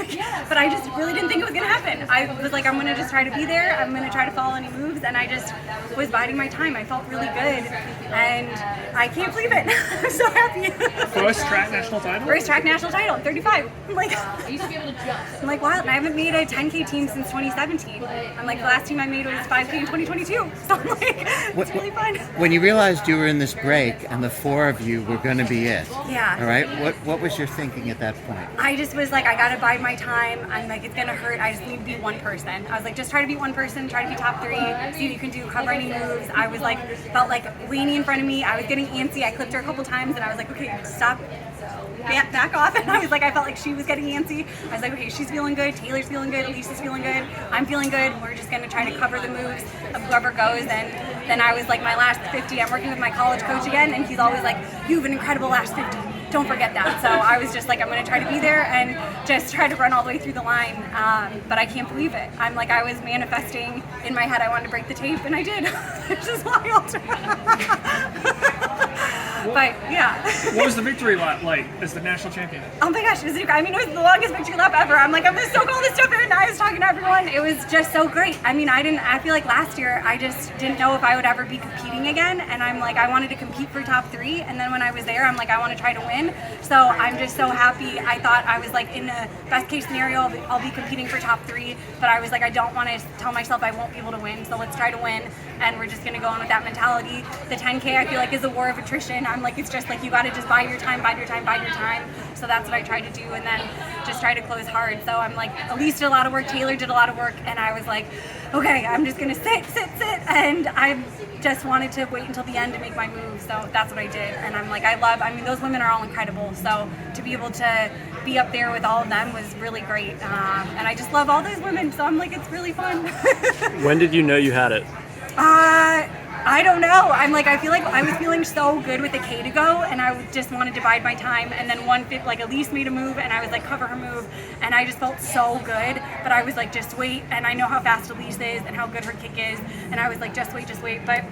like, but I just really didn't think it was gonna happen. I was like, I'm gonna just try to be there. I'm gonna try to follow any moves, and I just was biding my time. I felt really good, and I can't believe it. I'm so happy. First track national title? First track national title, 35. I'm like, wow, and I haven't made a 10K team since 2017. I'm like, the last team I made was 5K in 2022. So I'm like, it's really fun. When you realized you were in this break and the four of you were going to be it, yeah. All right, what was your thinking at that point? I just was like, I gotta bide my time. I'm like, it's gonna hurt. I just need to be one person. I was like, just try to be one person, try to be top 3, see what you can do, cover any moves. I was like, felt like Lainey in front of me. I was getting antsy. I clipped her a couple times, and I was like, okay, stop. Back off. And I was like, I felt like she was getting antsy. I was like, okay, she's feeling good, Taylor's feeling good, Alicia's feeling good, I'm feeling good. We're just gonna try to cover the moves of whoever goes. And then I was like, my last 50, I'm working with my college coach again, and he's always like, you have an incredible last 50. Don't forget that. So I was just like, I'm gonna try to be there and just try to run all the way through the line. But I can't believe it. I'm like, I was manifesting in my head I wanted to break the tape, and I did. It's just wild. But yeah. What was the victory lap like as the national champion? Oh my gosh, it was the longest victory lap ever. I'm like, I'm gonna soak all this stuff in. I was talking to everyone. It was just so great. I mean, I feel like last year I just didn't know if I would ever be competing again. And I'm like, I wanted to compete for top 3. And then when I was there, I'm like, I want to try to win. So I'm just so happy. I thought I was like, in the best case scenario, I'll be competing for top 3. But I was like, I don't want to tell myself I won't be able to win. So let's try to win. And we're just gonna go on with that mentality. The 10K I feel like is a war of attrition. I'm like, it's just like, you gotta just bide your time. So that's what I tried to do, and then just try to close hard. So I'm like, Elise did a lot of work, Taylor did a lot of work, and I was like, okay, I'm just gonna sit, and I just wanted to wait until the end to make my move. So that's what I did, and I'm like, I mean, those women are all incredible. So to be able to be up there with all of them was really great, and I just love all those women. So I'm like, it's really fun. When did you know you had it? I don't know. I'm like, I feel like I was feeling so good with the K to go, and I just wanted to bide my time. And then like Elise made a move, and I was like, cover her move, and I just felt so good. But I was like, just wait. And I know how fast Elise is and how good her kick is, and I was like, just wait. But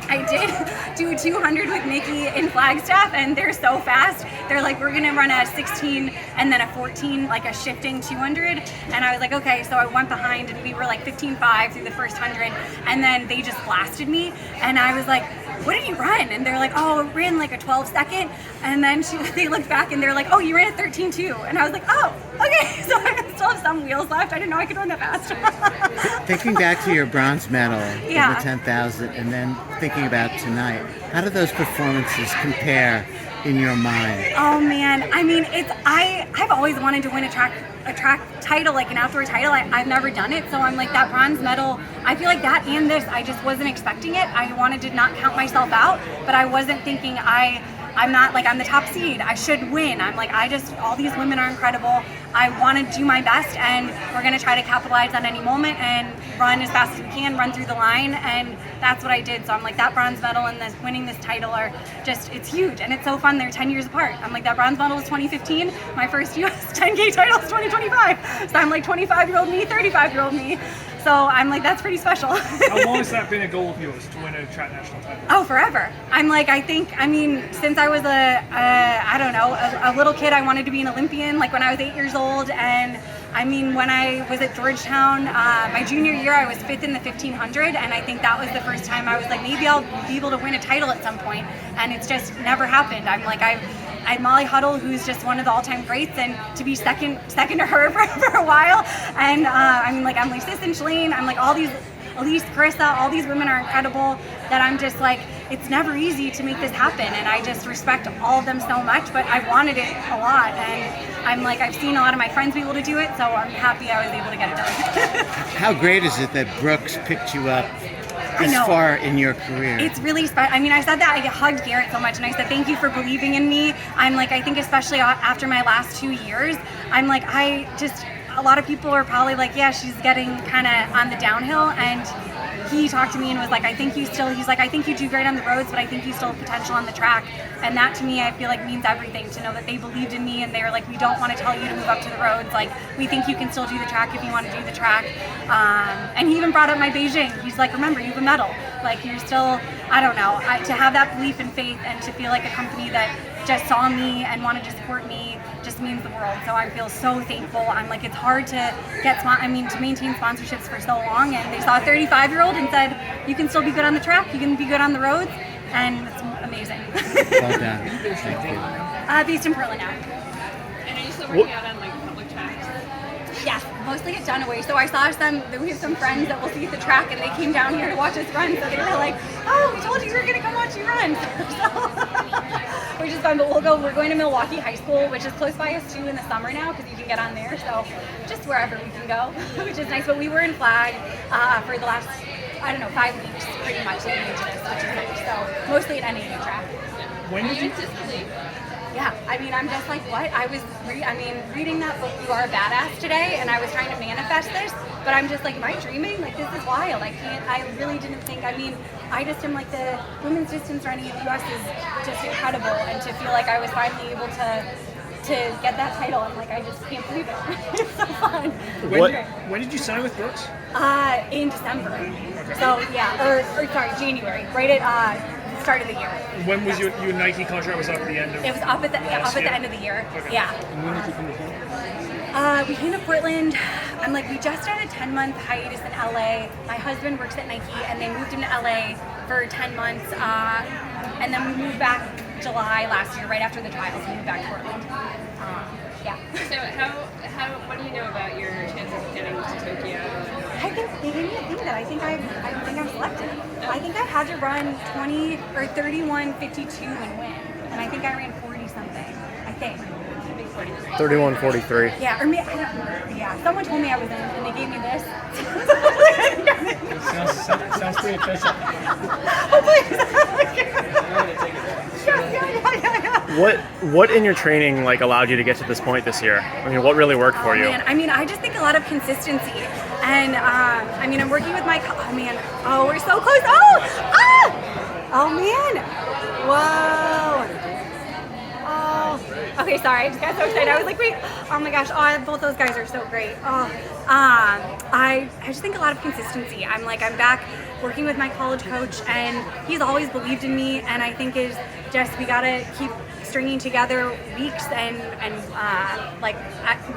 I did do a 200 with Nikki in Flagstaff, and they're so fast. They're like, we're gonna run a 16 and then a 14, like a shifting 200. And I was like, okay. So I went behind, and we were like 15.5 through the first 100, and then they just blasted me. And I was like, what did you run? And they're like, oh, I ran like a 12 second. And then they looked back, and they're like, oh, you ran a 13 too. And I was like, oh, okay. So I still have some wheels left. I didn't know I could run that fast. Thinking back to your bronze medal Yeah. in the 10,000, and then thinking about tonight, how do those performances compare in your mind? Oh man, I mean, I've always wanted to win a track title, like an outdoor title. I've never done it, so I'm like, that bronze medal, I feel like that and this, I just wasn't expecting it. I wanted to not count myself out, but I wasn't thinking I'm not like, I'm the top seed, I should win. I'm like, all these women are incredible. I want to do my best, and we're going to try to capitalize on any moment and run as fast as we can, run through the line, and that's what I did. So I'm like, that bronze medal and winning this title are just, it's huge, and it's so fun. They're 10 years apart. I'm like, that bronze medal was 2015, my first US 10K title is 2025. So I'm like, 25-year-old me, 35-year-old me. So I'm like, that's pretty special. How long has that been a goal of yours, to win a track national title? Oh, forever. I'm like, I mean, since I was a little kid, I wanted to be an Olympian, like when I was 8 years old. And I mean, when I was at Georgetown, my junior year, I was 5th in the 1500. And I think that was the first time I was like, maybe I'll be able to win a title at some point. And it's just never happened. I'm like, I had Molly Huddle, who's just one of the all-time greats, and to be second to her for a while. And I mean, like, Emily Sisson, Shalane, I'm like, all these, Elise, Carissa, all these women are incredible, that I'm just like, it's never easy to make this happen, and I just respect all of them so much, but I wanted it a lot, and I'm like, I've seen a lot of my friends be able to do it, so I'm happy I was able to get it done. How great is it that Brooks picked you up this far in your career? It's really special. I mean, I said that, I hugged Garrett so much, and I said, thank you for believing in me. I'm like, I think especially after my last 2 years, I'm like, a lot of people are probably like, yeah, she's getting kind of on the downhill, and he talked to me and was like, he's like, I think you do great on the roads, but I think you still have potential on the track. And that to me, I feel like means everything, to know that they believed in me, and they were like, we don't want to tell you to move up to the roads. Like, we think you can still do the track if you want to do the track. And he even brought up my Beijing. He's like, remember, you have a medal. Like, you're still, I don't know, to have that belief and faith, and to feel like a company that just saw me and wanted to support me just means the world. So I feel so thankful. I'm like, it's hard to to maintain sponsorships for so long, and they saw a 35-year-old and said, you can still be good on the track, you can be good on the roads, and it's amazing. Well done. Thank you. Based in Portland now. And are you still working out on like public tracks? Yes, mostly at Dunaway. So we have some friends that we'll see at the track, and they came down here to watch us run. So they were like, "Oh, we told you we were gonna come watch you run." Which is fun. But we're going to Milwaukee High School, which is close by us too in the summer now because you can get on there. So just wherever we can go, which is nice. But we were in flag for the last 5 weeks, pretty much leading into this, which is nice. So mostly at NAU track. When did you? Yeah, I mean, I'm just like, what? I was reading that book, You Are a Badass, today, and I was trying to manifest this, but I'm just like, am I dreaming? Like, this is wild. I really didn't think, I just am like, the women's distance running in the US is just incredible, and to feel like I was finally able to get that title, I'm like, I just can't believe it. It's so fun. When did you sign with Brooks? In December. So, yeah, sorry, January, right at, start of the year. When was your Nike contract was up at the end of? It was up at the end of the year. Okay. Yeah. And when did you come to Portland? We came to Portland. I'm like, we just had a 10-month hiatus in LA. My husband works at Nike, and they moved him to LA for 10 months. And then we moved back July last year, right after the trials. We moved back to Portland. Yeah. So what do you know about your chances of getting to Tokyo? I think they gave me a thing that I think I'm selected. I think I had to run 20 or 31:52 and win, and I think I ran 40 something. I think. 31:43. Yeah, or maybe, I don't remember. Yeah, someone told me I was in, and they gave me this. Sounds pretty official. What in your training allowed you to get to this point this year? I mean, what really worked for you? Man, I just think a lot of consistency, and I'm working with my. Oh, we're so close. Oh man, whoa. Oh, okay, sorry, I just got so excited. I was like, wait, oh my gosh, both those guys are so great. I just think a lot of consistency. I'm back working with my college coach, and he's always believed in me, and I think is just, we gotta keep stringing together weeks and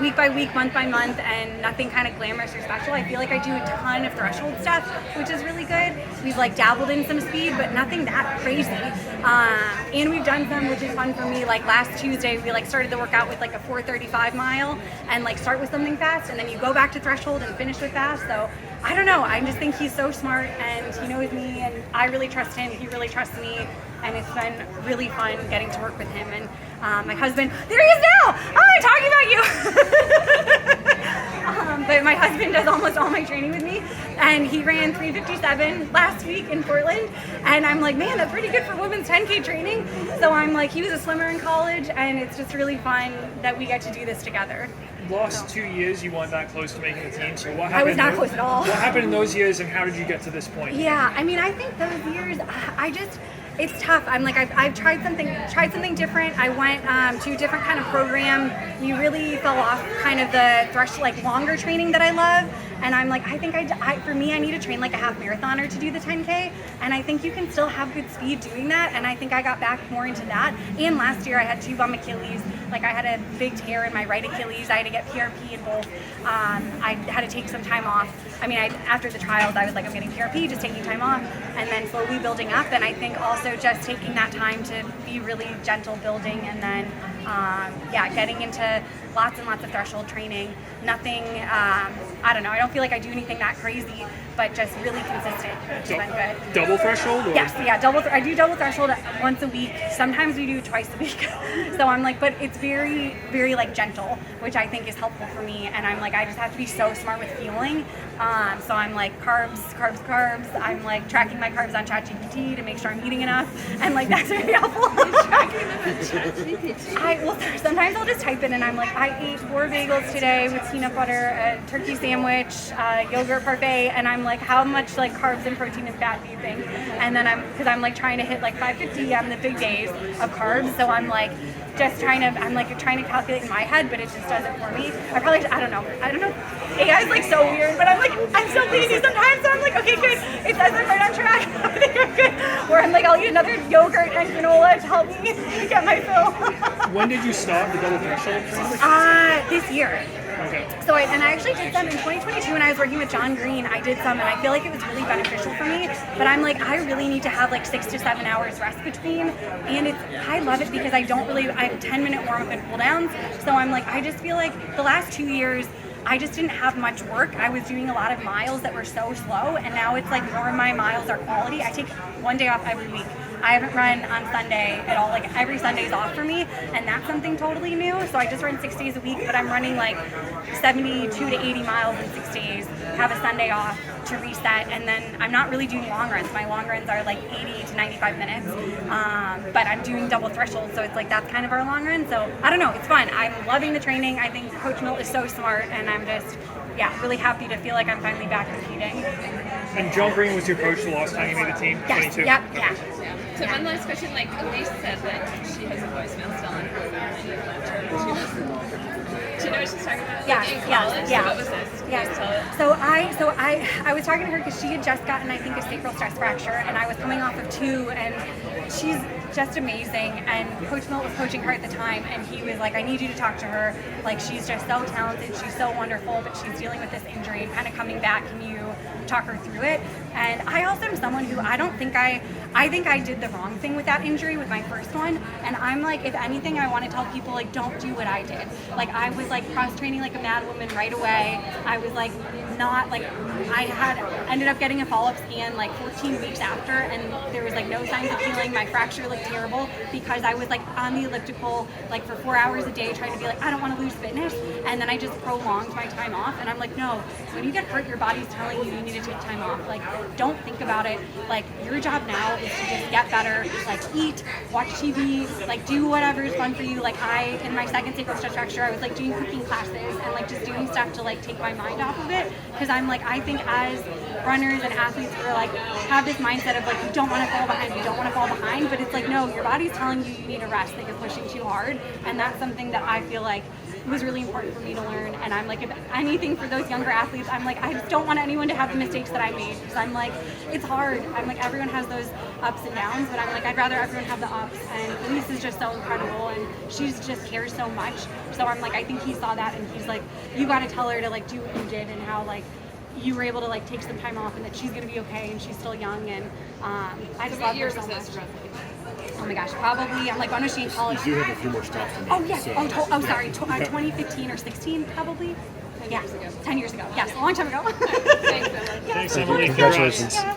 week by week, month by month, and nothing kind of glamorous or special. I feel like I do a ton of threshold stuff, which is really good. We've dabbled in some speed, but nothing that crazy. And we've done some, which is fun for me. Like last Tuesday, we started the workout with a 4:35 mile, and start with something fast, and then you go back to threshold and finish with fast. So I don't know. I just think he's so smart, and he knows me, and I really trust him. He really trusts me, and it's been really fun getting to work with him. And my husband, there he is now. I'm talking about you. But my husband does almost all my training with me, and he ran 3:57 last week in Portland, and I'm like, man, that's pretty good for women's 10K training. So I'm like, he was a swimmer in college, and it's just really fun that we get to do this together. Last 2 years, you weren't that close to making the team. So what happened? I was not close at all. What happened in those years, and how did you get to this point? Yeah, I think those years, it's tough. I've tried something different. I went to a different kind of program. We really fell off kind of the longer training that I love. And I'm like, I think for me, I need to train like a half marathoner to do the 10K. And I think you can still have good speed doing that. And I think I got back more into that. And last year I had 2 bum Achilles. I had a big tear in my right Achilles. I had to get PRP in both. I had to take some time off. After the trials, I was like, I'm getting PRP, just taking time off, and then slowly building up. And I think also just taking that time to be really gentle building, and then, getting into lots and lots of threshold training. Nothing, I don't know, I don't feel like I do anything that crazy, but just really consistent, which has been good. Double threshold? Or? Yes, yeah, I do double threshold once a week. Sometimes we do twice a week. So I'm like, but it's very, very gentle, which I think is helpful for me. And I'm like, I just have to be so smart with fueling. So I'm like, carbs. I'm tracking my carbs on ChatGPT to make sure I'm eating enough. And that's very helpful. Sometimes I'll just type in and I'm like, I ate 4 bagels today with peanut butter, a turkey sandwich, yogurt parfait, and I'm like, how much carbs and protein and fat do you think? And then I'm trying to hit 550 on the big days of carbs, so I'm like, just I'm like trying to calculate in my head, but it just doesn't for me. I don't know. AI is like so weird, but I'm so lazy sometimes, so I'm like, okay, good. It says I'm right on track. I think I'm good. Or I'm like, I'll eat another yogurt and granola to help me get my fill. When did you start the double threshold training? This year. Okay. So I actually did some in 2022 when I was working with John Green. I did some and I feel like it was really beneficial for me. But I'm like, I really need to have like 6 to 7 hours rest between. And I love it because I have 10-minute warm up and cool downs. So I'm like, I just feel like the last 2 years, I just didn't have much work. I was doing a lot of miles that were so slow, and now it's like more of my miles are quality. I take 1 day off every week. I haven't run on Sunday at all. Like every Sunday is off for me, and that's something totally new. So I just run 6 days a week, but I'm running like 72 to 80 miles in 6 days, have a Sunday off to reset, and then I'm not really doing long runs. My long runs are like 80 to 95 minutes, but I'm doing double threshold, so it's like that's kind of our long run. So I don't know, it's fun. I'm loving the training. I think Coach Milt is so smart, and I'm just, really happy to feel like I'm finally back competing. And John Green was your coach the last time you made the team? Yes, 22? yeah. So one last question, like Elise said that she has a voicemail still on her phone and you left her. Do you know what she's talking about? Yeah, Like in college? yeah. What was this? Can you Yes. tell us? So I was talking to her because she had just gotten, I think, a sacral stress fracture, and I was coming off of 2, and she's just amazing. And Coach Milt was coaching her at the time, and he was like, I need you to talk to her. Like, she's just so talented, she's so wonderful, but she's dealing with this injury and kind of coming back. Can you talk her through it? And I also am someone who I think I did the wrong thing with that injury with my first one. And I'm like, if anything, I want to tell people, like, don't do what I did. Like, I was like cross training like a mad woman right away. I was like, not like, ended up getting a follow-up scan like 14 weeks after, and there was like no signs of healing. My fracture looked terrible because I was like on the elliptical like for 4 hours a day trying to be like, I don't want to lose fitness, and then I just prolonged my time off. And I'm like, no, when you get hurt, your body's telling you need to take time off. Like, don't think about it. Like, your job now is to just get better, like eat, watch TV, like do whatever is fun for you. Like, in my second sacral stress fracture, I was like doing cooking classes and like just doing stuff to like take my mind off of it, because I'm like, I think as runners and athletes, we're like, have this mindset of like, you don't want to fall behind, but it's like, no, your body's telling you need to rest, like you're pushing too hard. And that's something that I feel like was really important for me to learn. And I'm like, if anything for those younger athletes, I'm like, I just don't want anyone to have the mistakes that I made, because I'm like, it's hard. I'm like, everyone has those ups and downs, but I'm like, I'd rather everyone have the ups. And Elise is just so incredible, and she's just cares so much. So I'm like, I think he saw that, and he's like, you got to tell her to like do what you did, and how like you were able to like take some time off, and that she's gonna be okay, and she's still young. And I just love her so much. Oh my gosh, probably I'm like, when was she in college? You do have a few more stops than me. Oh yes. So. Sorry. 2015 or 16 probably. Yeah, 10 years ago. Yes, a long time ago. Thanks, Emily. Thanks, Emily. Congratulations. Yeah.